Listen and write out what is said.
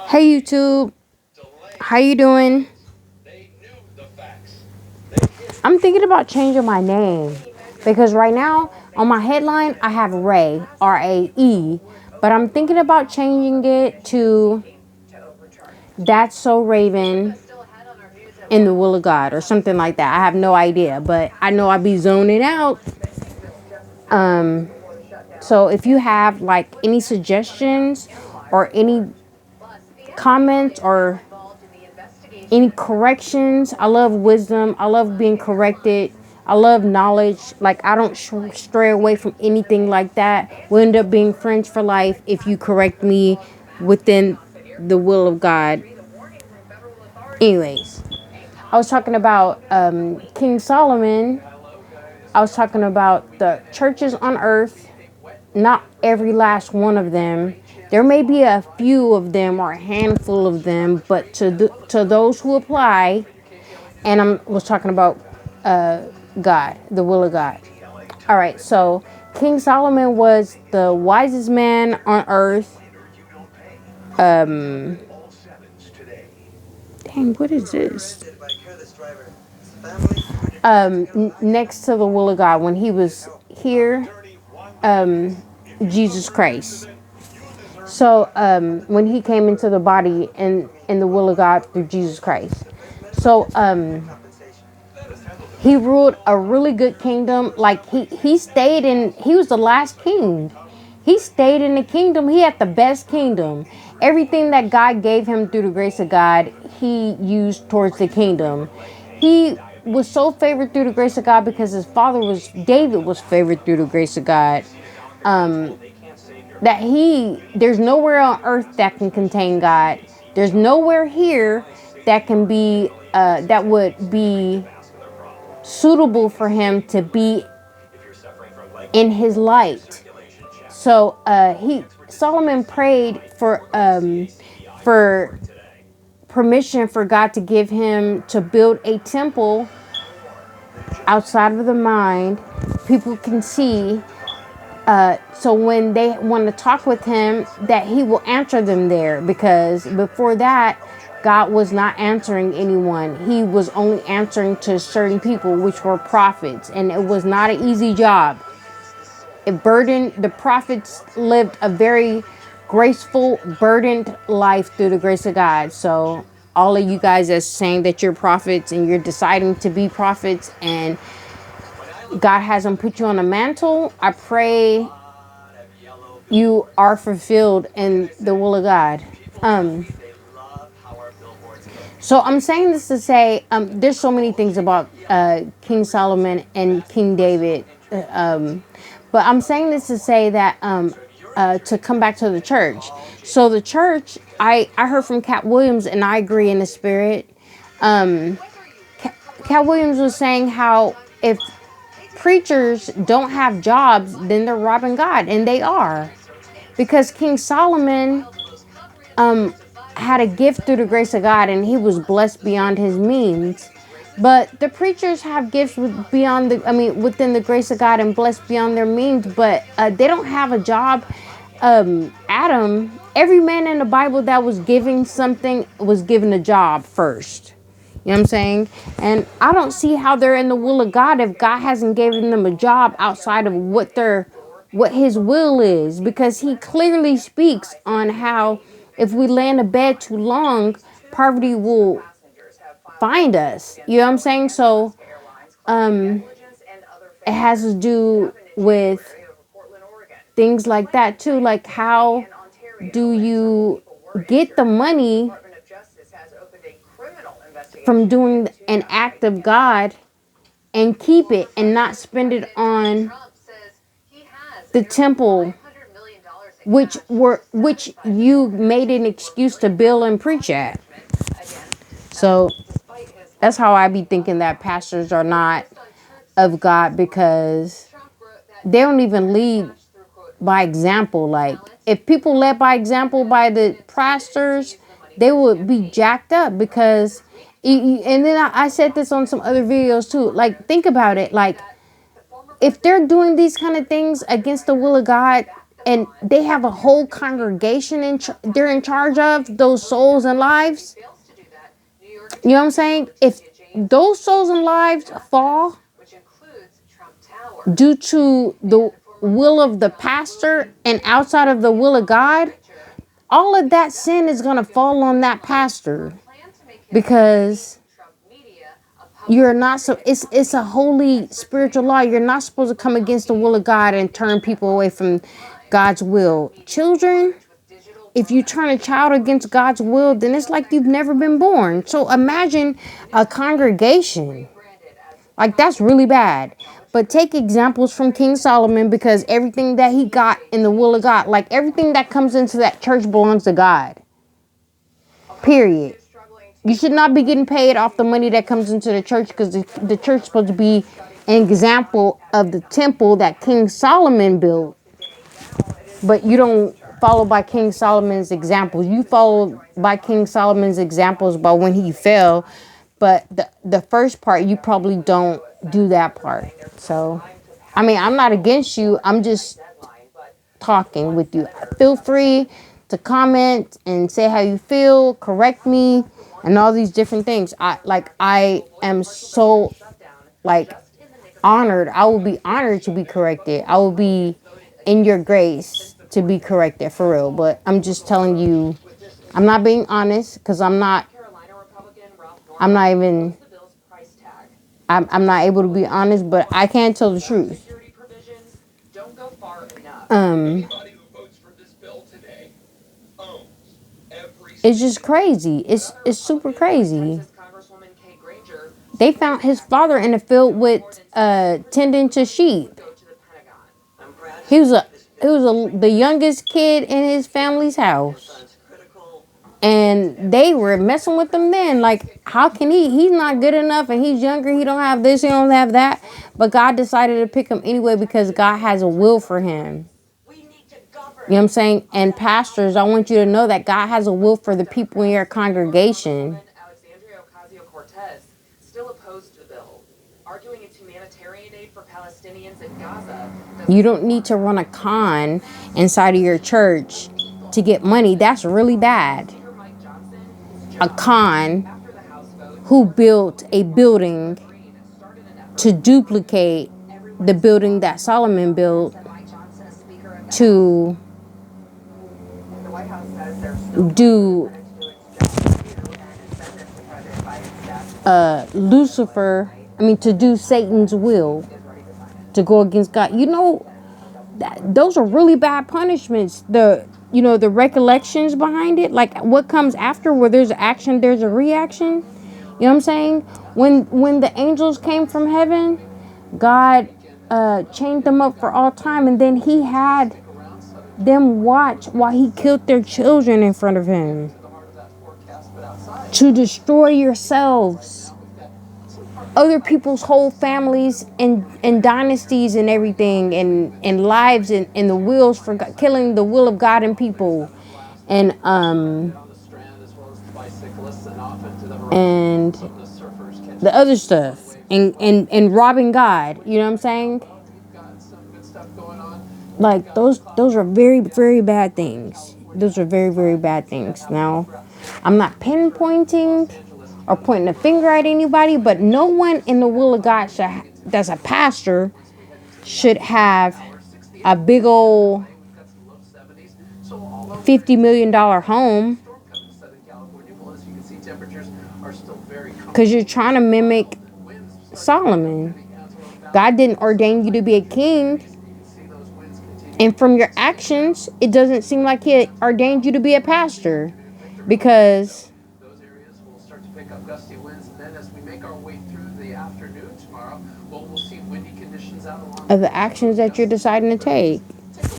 Hey YouTube, how you doing? I'm thinking about changing my name because right now on my headline I have Ray, R-A-E, but I'm thinking about changing it to That's So Raven in the Will of God or something like that. I have no idea, but I know I'll be zoning out. So if you have like any suggestions or any comments or any corrections, I love wisdom. I love being corrected. I love knowledge. Like I don't stray away from anything like that. We'll end up being friends for life if you correct me within the will of God. Anyways, I was talking about King Solomon. I was talking about the churches on earth. Not every last one of them. There may be a few of them or a handful of them, but to those who apply, and I was talking about God, the will of God. All right, so King Solomon was the wisest man on earth. Dang, what is this? Next to the will of God, when he was here, Jesus Christ. So when he came into the body and in the will of God through Jesus Christ. So he ruled a really good kingdom. Like he was the last king. He stayed in the kingdom. He had the best kingdom. Everything that God gave him through the grace of God, he used towards the kingdom. He was so favored through the grace of God because his father was David was favored through the grace of God. That there's nowhere on earth that can contain God. There's nowhere here that can be that would be suitable for him to be in his light. So Solomon prayed for permission for God to give him to build a temple outside of the mind. People can see. So when they want to talk with him, that he will answer them there, because before that, God was not answering anyone. He was only answering to certain people, which were prophets, and it was not an easy job. It burdened the prophets lived a very graceful, burdened life through the grace of God. So all of you guys that's saying that you're prophets and you're deciding to be prophets and God hasn't put you on a mantle, I pray you are fulfilled in the will of God. So I'm saying this to say there's so many things about King Solomon and King David. But I'm saying this to say that to come back to the church. So the church, I heard from Cat Williams, and I agree in the spirit. Cat Williams was saying how if preachers don't have jobs, then they're robbing God, and they are. Because King Solomon had a gift through the grace of God, and he was blessed beyond his means. But the preachers have gifts within the grace of God and blessed beyond their means, but they don't have a job. Adam, every man in the Bible that was giving something was given a job first. You know what I'm saying? And I don't see how they're in the will of God if God hasn't given them a job outside of what his will is, because he clearly speaks on how if we lay in a bed too long, poverty will find us. You know what I'm saying? So it has to do with things like that too. Like, how do you get the money from doing an act of God and keep it and not spend it on the temple, which you made an excuse to build and preach at? So that's how I be thinking that pastors are not of God, because they don't even lead by example. Like, if people led by example by the pastors, they would be jacked up. Because and then I said this on some other videos too. Like, think about it. Like, if they're doing these kind of things against the will of God, and they have a whole congregation they're in charge of those souls and lives, you know what I'm saying? If those souls and lives fall due to the will of the pastor and outside of the will of God, all of that sin is going to fall on that pastor, because you're not so it's a holy spiritual law. You're not supposed to come against the will of God and turn people away from God's will. Children, if you turn a child against God's will, then it's like you've never been born. So imagine a congregation. Like, that's really bad. But take examples from King Solomon, because everything that he got in the will of God, like everything that comes into that church belongs to God. Period. You should not be getting paid off the money that comes into the church, because the church is supposed to be an example of the temple that King Solomon built. But you don't follow by King Solomon's examples. You follow by King Solomon's examples by when he fell. But the first part, you probably don't do that part. So, I mean, I'm not against you. I'm just talking with you. Feel free to comment and say how you feel, correct me, and all these different things. I am so honored. I will be honored to be corrected. I will be in your grace to be corrected, for real. But I'm just telling you, I'm not being honest, because I'm not even, I'm not able to be honest, but I can't tell the truth. It's just crazy. It's super crazy. They found his father in the field with tending to sheep. He was the youngest kid in his family's house. And they were messing with him then. Like, how can he's not good enough, and he's younger, he don't have this, he don't have that. But God decided to pick him anyway, because God has a will for him. You know what I'm saying? And pastors, I want you to know that God has a will for the people in your congregation. You don't need to run a con inside of your church to get money. That's really bad. A con who built a building to duplicate the building that Solomon built to do to do Satan's will, to go against God. You know, those are really bad punishments. The recollections behind it, like what comes after, where there's action, there's a reaction. You know what I'm saying? When the angels came from heaven, God chained them up for all time, and then he had them watch while he killed their children in front of him, to destroy yourselves, other people's whole families and dynasties and everything, and lives, and the wills for God, killing the will of God in people, and the other stuff, and robbing God. You know what I'm saying? Like, those are very, very bad things. Those are very, very bad things. Now, I'm not pinpointing or pointing a finger at anybody, but no one in the will of God that's a pastor should have a big old $50 million home, because you're trying to mimic Solomon. God didn't ordain you to be a king. And from your actions, it doesn't seem like he ordained you to be a pastor, because of the actions that you're deciding to take.